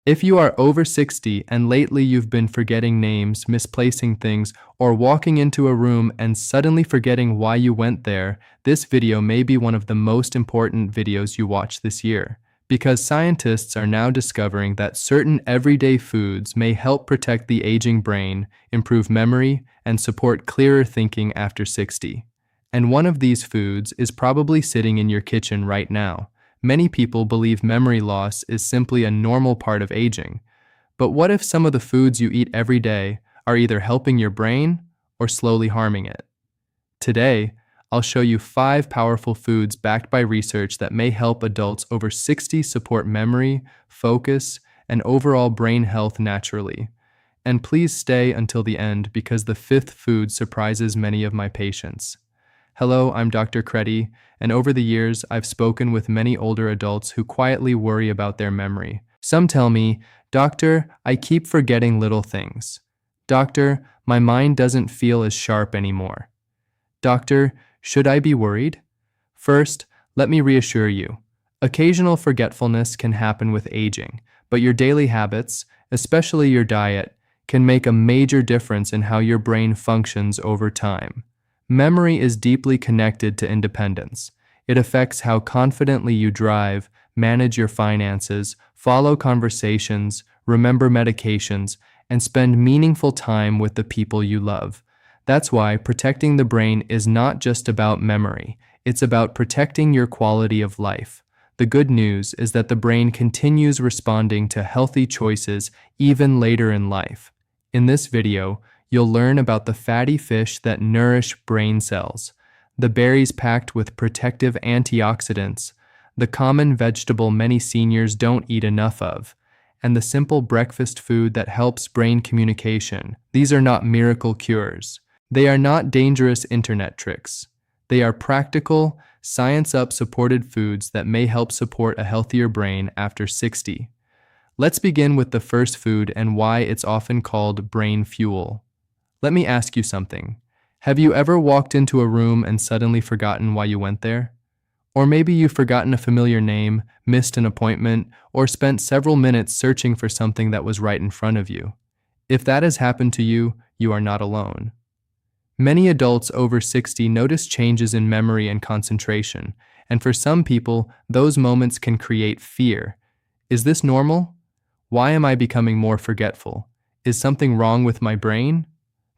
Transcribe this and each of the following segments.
If you are over 60 and lately you've been forgetting names, misplacing things, or walking into a room and suddenly forgetting why you went there, this video may be one of the most important videos you watch this year. Because scientists are now discovering that certain everyday foods may help protect the aging brain, improve memory, and support clearer thinking after 60. And one of these foods is probably sitting in your kitchen right now. Many people believe memory loss is simply a normal part of aging. But what if some of the foods you eat every day are either helping your brain or slowly harming it? Today, I'll show you 5 powerful foods backed by research that may help adults over 60 support memory, focus, and overall brain health naturally. And please stay until the end because the 5th food surprises many of my patients. Hello, I'm Dr. Creddy, and over the years, I've spoken with many older adults who quietly worry about their memory. Some tell me, "Doctor, I keep forgetting little things. Doctor, my mind doesn't feel as sharp anymore. Doctor, should I be worried?" First, let me reassure you. Occasional forgetfulness can happen with aging, but your daily habits, especially your diet, can make a major difference in how your brain functions over time. Memory is deeply connected to independence. It affects how confidently you drive, manage your finances, follow conversations, remember medications, and spend meaningful time with the people you love. That's why protecting the brain is not just about memory, it's about protecting your quality of life. The good news is that the brain continues responding to healthy choices even later in life. In this video, you'll learn about the fatty fish that nourish brain cells, the berries packed with protective antioxidants, the common vegetable many seniors don't eat enough of, and the simple breakfast food that helps brain communication. These are not miracle cures. They are not dangerous internet tricks. They are practical, science-up supported foods that may help support a healthier brain after 60. Let's begin with the first food and why it's often called brain fuel. Let me ask you something. Have you ever walked into a room and suddenly forgotten why you went there? Or maybe you've forgotten a familiar name, missed an appointment, or spent several minutes searching for something that was right in front of you. If that has happened to you, you are not alone. Many adults over 60 notice changes in memory and concentration, and for some people, those moments can create fear. Is this normal? Why am I becoming more forgetful? Is something wrong with my brain?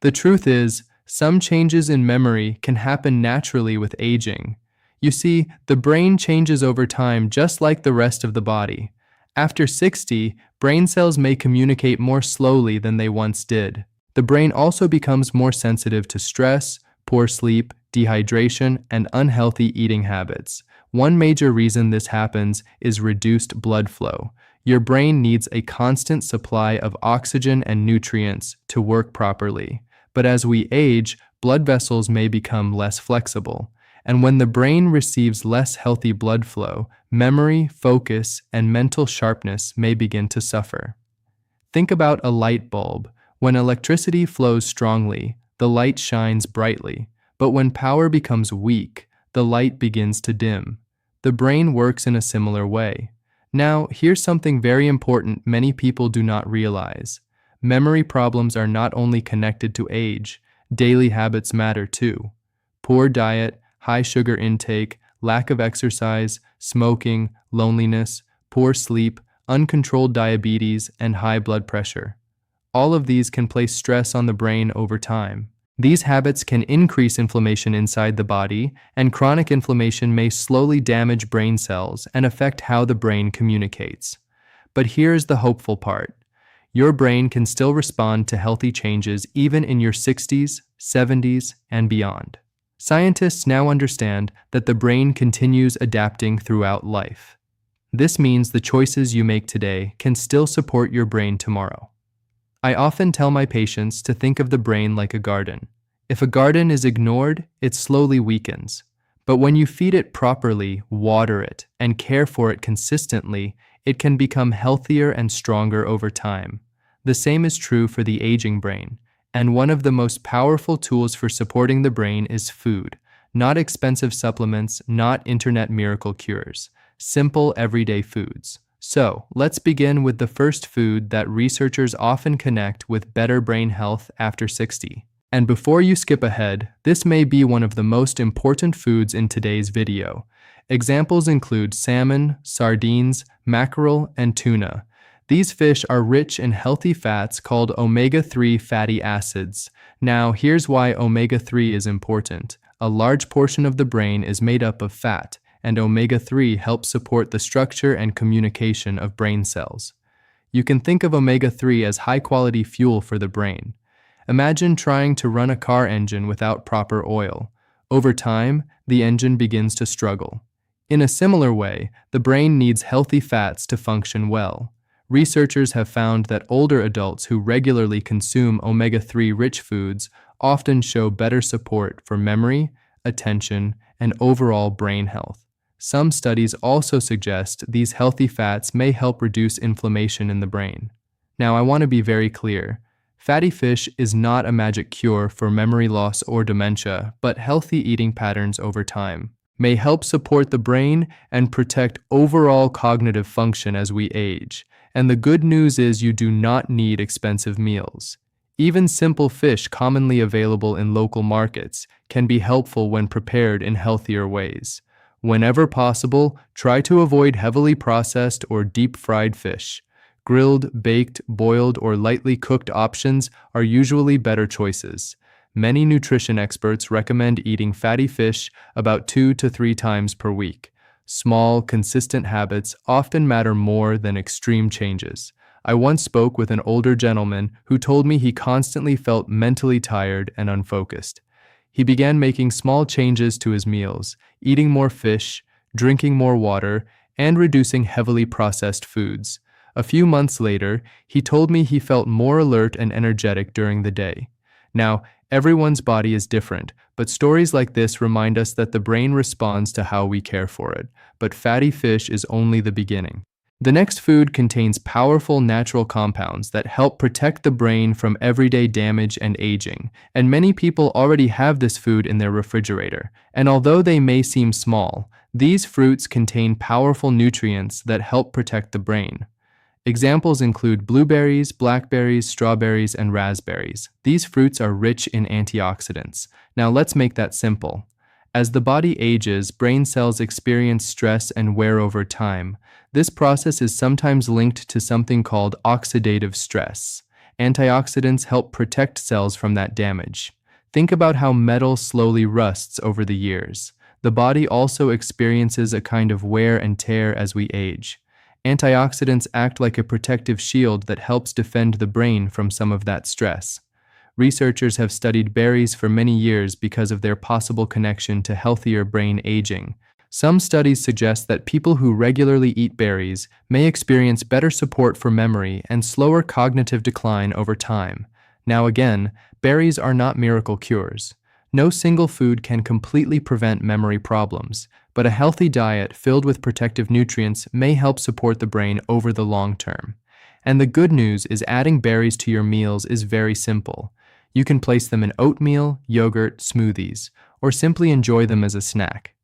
The truth is, some changes in memory can happen naturally with aging. You see, the brain changes over time just like the rest of the body. After 60, brain cells may communicate more slowly than they once did. The brain also becomes more sensitive to stress, poor sleep, dehydration, and unhealthy eating habits. One major reason this happens is reduced blood flow. Your brain needs a constant supply of oxygen and nutrients to work properly. But as we age, blood vessels may become less flexible. And when the brain receives less healthy blood flow, memory, focus, and mental sharpness may begin to suffer. Think about a light bulb. When electricity flows strongly, the light shines brightly. But when power becomes weak, the light begins to dim. The brain works in a similar way. Now, here's something very important many people do not realize. Memory problems are not only connected to age, daily habits matter too. Poor diet, high sugar intake, lack of exercise, smoking, loneliness, poor sleep, uncontrolled diabetes, and high blood pressure. All of these can place stress on the brain over time. These habits can increase inflammation inside the body, and chronic inflammation may slowly damage brain cells and affect how the brain communicates. But here's the hopeful part. Your brain can still respond to healthy changes even in your 60s, 70s, and beyond. Scientists now understand that the brain continues adapting throughout life. This means the choices you make today can still support your brain tomorrow. I often tell my patients to think of the brain like a garden. If a garden is ignored, it slowly weakens. But when you feed it properly, water it, and care for it consistently, it can become healthier and stronger over time. The same is true for the aging brain. And one of the most powerful tools for supporting the brain is food. Not expensive supplements, not internet miracle cures. Simple, everyday foods. So, let's begin with the first food that researchers often connect with better brain health after 60. And before you skip ahead, this may be one of the most important foods in today's video. Examples include salmon, sardines, mackerel, and tuna. These fish are rich in healthy fats called omega-3 fatty acids. Now, here's why omega-3 is important. A large portion of the brain is made up of fat, and omega-3 helps support the structure and communication of brain cells. You can think of omega-3 as high-quality fuel for the brain. Imagine trying to run a car engine without proper oil. Over time, the engine begins to struggle. In a similar way, the brain needs healthy fats to function well. Researchers have found that older adults who regularly consume omega-3 rich foods often show better support for memory, attention, and overall brain health. Some studies also suggest these healthy fats may help reduce inflammation in the brain. Now, I want to be very clear. Fatty fish is not a magic cure for memory loss or dementia, but healthy eating patterns over time may help support the brain and protect overall cognitive function as we age. And the good news is you do not need expensive meals. Even simple fish commonly available in local markets can be helpful when prepared in healthier ways. Whenever possible, try to avoid heavily processed or deep-fried fish. Grilled, baked, boiled, or lightly cooked options are usually better choices. Many nutrition experts recommend eating fatty fish about 2 to 3 times per week. Small, consistent habits often matter more than extreme changes. I once spoke with an older gentleman who told me he constantly felt mentally tired and unfocused. He began making small changes to his meals, eating more fish, drinking more water, and reducing heavily processed foods. A few months later, he told me he felt more alert and energetic during the day. Now, everyone's body is different, but stories like this remind us that the brain responds to how we care for it. But fatty fish is only the beginning. The next food contains powerful natural compounds that help protect the brain from everyday damage and aging, and many people already have this food in their refrigerator. And although they may seem small, these fruits contain powerful nutrients that help protect the brain. Examples include blueberries, blackberries, strawberries, and raspberries. These fruits are rich in antioxidants. Now let's make that simple. As the body ages, brain cells experience stress and wear over time. This process is sometimes linked to something called oxidative stress. Antioxidants help protect cells from that damage. Think about how metal slowly rusts over the years. The body also experiences a kind of wear and tear as we age. Antioxidants act like a protective shield that helps defend the brain from some of that stress. Researchers have studied berries for many years because of their possible connection to healthier brain aging. Some studies suggest that people who regularly eat berries may experience better support for memory and slower cognitive decline over time. Now again, berries are not miracle cures. No single food can completely prevent memory problems, but a healthy diet filled with protective nutrients may help support the brain over the long term. And the good news is adding berries to your meals is very simple. You can place them in oatmeal, yogurt, smoothies, or simply enjoy them as a snack.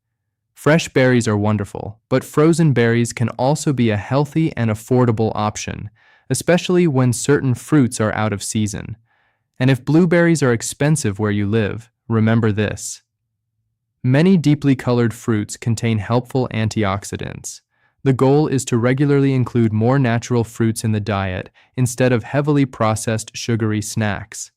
Fresh berries are wonderful, but frozen berries can also be a healthy and affordable option, especially when certain fruits are out of season. And if blueberries are expensive where you live, remember this. Many deeply colored fruits contain helpful antioxidants. The goal is to regularly include more natural fruits in the diet instead of heavily processed sugary snacks.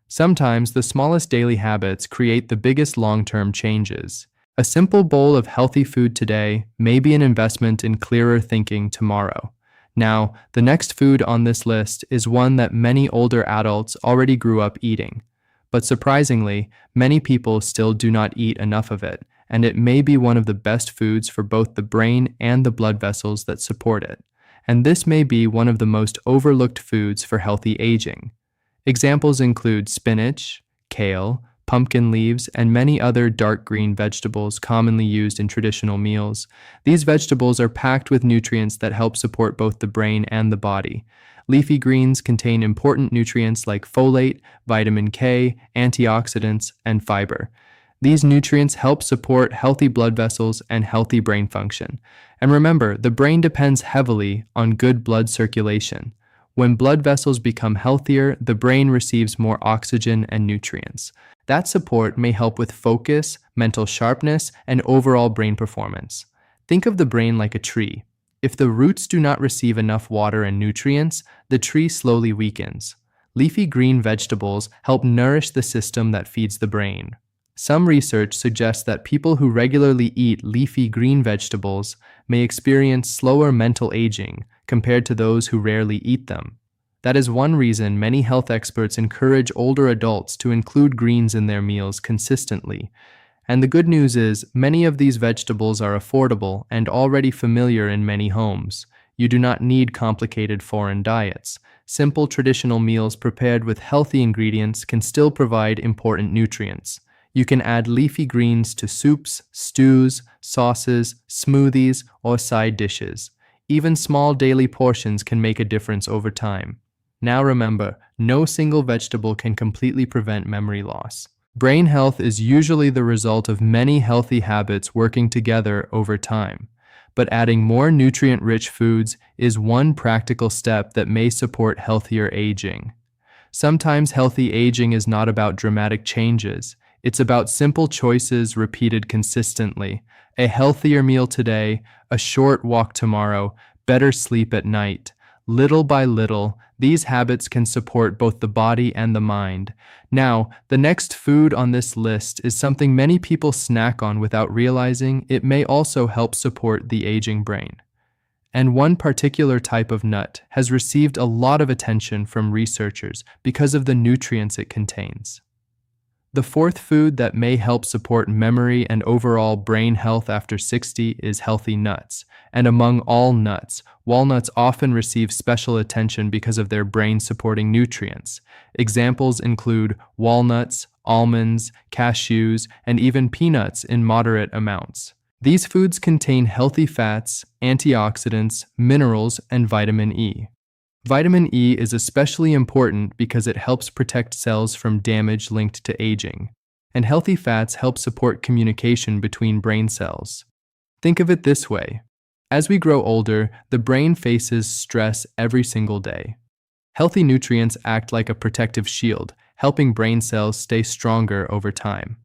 Sometimes the smallest daily habits create the biggest long-term changes. A simple bowl of healthy food today may be an investment in clearer thinking tomorrow. Now, the next food on this list is one that many older adults already grew up eating. But surprisingly, many people still do not eat enough of it, and it may be one of the best foods for both the brain and the blood vessels that support it. And this may be one of the most overlooked foods for healthy aging. Examples include spinach, kale, pumpkin leaves, and many other dark green vegetables commonly used in traditional meals. These vegetables are packed with nutrients that help support both the brain and the body. Leafy greens contain important nutrients like folate, vitamin K, antioxidants, and fiber. These nutrients help support healthy blood vessels and healthy brain function. And remember, the brain depends heavily on good blood circulation. When blood vessels become healthier, the brain receives more oxygen and nutrients. That support may help with focus, mental sharpness, and overall brain performance. Think of the brain like a tree. If the roots do not receive enough water and nutrients, the tree slowly weakens. Leafy green vegetables help nourish the system that feeds the brain. Some research suggests that people who regularly eat leafy green vegetables may experience slower mental aging compared to those who rarely eat them. That is one reason many health experts encourage older adults to include greens in their meals consistently. And the good news is, many of these vegetables are affordable and already familiar in many homes. You do not need complicated foreign diets. Simple traditional meals prepared with healthy ingredients can still provide important nutrients. You can add leafy greens to soups, stews, sauces, smoothies, or side dishes. Even small daily portions can make a difference over time. Now remember, no single vegetable can completely prevent memory loss. Brain health is usually the result of many healthy habits working together over time. But adding more nutrient-rich foods is one practical step that may support healthier aging. Sometimes healthy aging is not about dramatic changes. It's about simple choices repeated consistently. A healthier meal today, a short walk tomorrow, better sleep at night. Little by little, these habits can support both the body and the mind. Now, the next food on this list is something many people snack on without realizing it may also help support the aging brain. And one particular type of nut has received a lot of attention from researchers because of the nutrients it contains. The fourth food that may help support memory and overall brain health after 60 is healthy nuts. And among all nuts, walnuts often receive special attention because of their brain-supporting nutrients. Examples include walnuts, almonds, cashews, and even peanuts in moderate amounts. These foods contain healthy fats, antioxidants, minerals, and vitamin E. Vitamin E is especially important because it helps protect cells from damage linked to aging, and healthy fats help support communication between brain cells. Think of it this way. As we grow older, the brain faces stress every single day. Healthy nutrients act like a protective shield, helping brain cells stay stronger over time.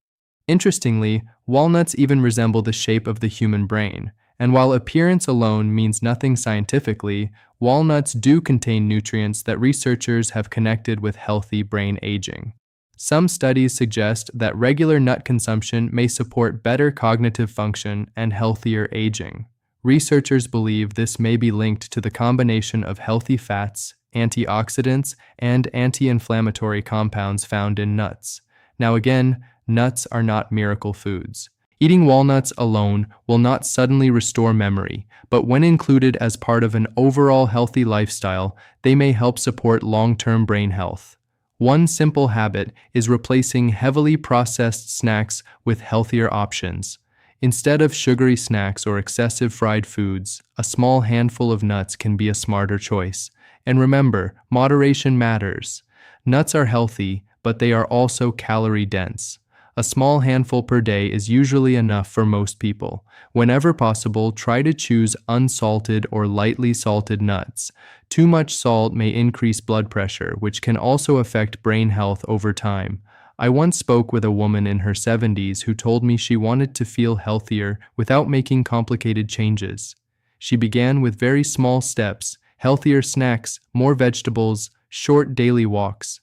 Interestingly, walnuts even resemble the shape of the human brain. And while appearance alone means nothing scientifically, walnuts do contain nutrients that researchers have connected with healthy brain aging. Some studies suggest that regular nut consumption may support better cognitive function and healthier aging. Researchers believe this may be linked to the combination of healthy fats, antioxidants, and anti-inflammatory compounds found in nuts. Now again, nuts are not miracle foods. Eating walnuts alone will not suddenly restore memory, but when included as part of an overall healthy lifestyle, they may help support long-term brain health. One simple habit is replacing heavily processed snacks with healthier options. Instead of sugary snacks or excessive fried foods, a small handful of nuts can be a smarter choice. And remember, moderation matters. Nuts are healthy, but they are also calorie-dense. A small handful per day is usually enough for most people. Whenever possible, try to choose unsalted or lightly salted nuts. Too much salt may increase blood pressure, which can also affect brain health over time. I once spoke with a woman in her 70s who told me she wanted to feel healthier without making complicated changes. She began with very small steps, healthier snacks, more vegetables, short daily walks.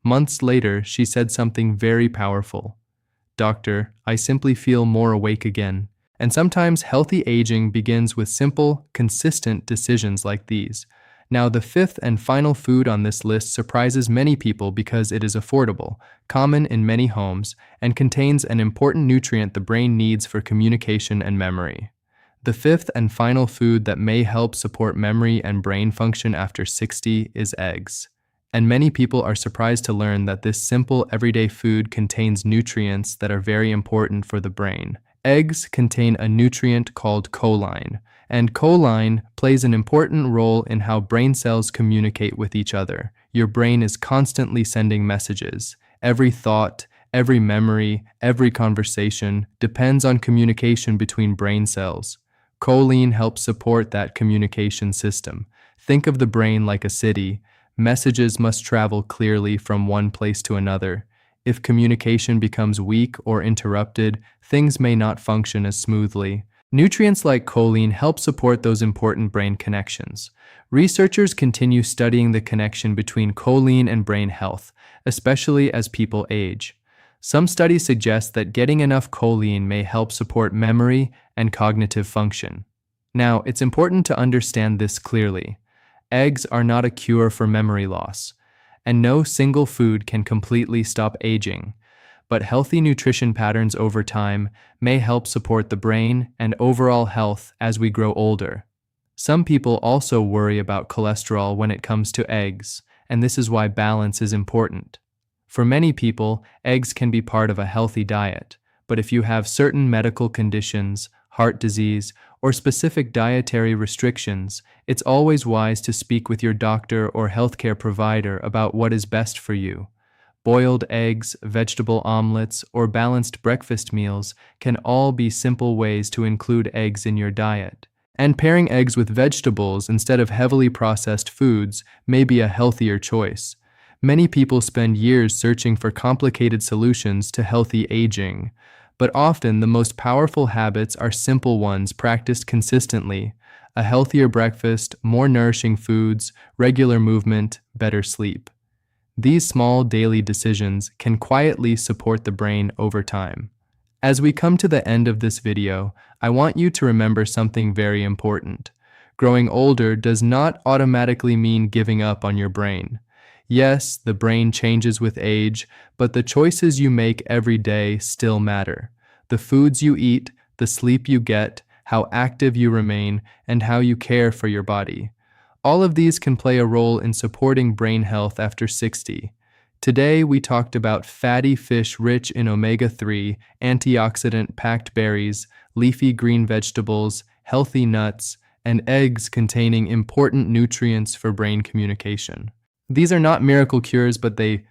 Months later, she said something very powerful. "Doctor, I simply feel more awake again." And sometimes healthy aging begins with simple, consistent decisions like these. Now, the fifth and final food on this list surprises many people because it is affordable, common in many homes, and contains an important nutrient the brain needs for communication and memory. The fifth and final food that may help support memory and brain function after 60 is eggs. And many people are surprised to learn that this simple everyday food contains nutrients that are very important for the brain. Eggs contain a nutrient called choline, and choline plays an important role in how brain cells communicate with each other. Your brain is constantly sending messages. Every thought, Every memory, every conversation depends on communication between brain cells. Choline helps support that communication system. Think of the brain like a city. Messages must travel clearly from one place to another. If communication becomes weak or interrupted, things may not function as smoothly. Nutrients like choline help support those important brain connections. Researchers continue studying the connection between choline and brain health, especially as people age. Some studies suggest that getting enough choline may help support memory and cognitive function. Now, it's important to understand this clearly. Eggs are not a cure for memory loss, and no single food can completely stop aging. But healthy nutrition patterns over time may help support the brain and overall health as we grow older. Some people also worry about cholesterol when it comes to eggs, and this is why balance is important. For many people, eggs can be part of a healthy diet, but if you have certain medical conditions, heart disease, or specific dietary restrictions, it's always wise to speak with your doctor or healthcare provider about what is best for you. Boiled eggs, vegetable omelets, or balanced breakfast meals can all be simple ways to include eggs in your diet. And pairing eggs with vegetables instead of heavily processed foods may be a healthier choice. Many people spend years searching for complicated solutions to healthy aging, but often the most powerful habits are simple ones practiced consistently. A healthier breakfast, more nourishing foods, regular movement, better sleep. These small daily decisions can quietly support the brain over time. As we come to the end of this video, I want you to remember something very important. Growing older does not automatically mean giving up on your brain. Yes, the brain changes with age, but the choices you make every day still matter. The foods you eat, the sleep you get, how active you remain, and how you care for your body. All of these can play a role in supporting brain health after 60. Today, we talked about fatty fish rich in omega-3, antioxidant-packed berries, leafy green vegetables, healthy nuts, and eggs containing important nutrients for brain communication. These are not miracle cures, but they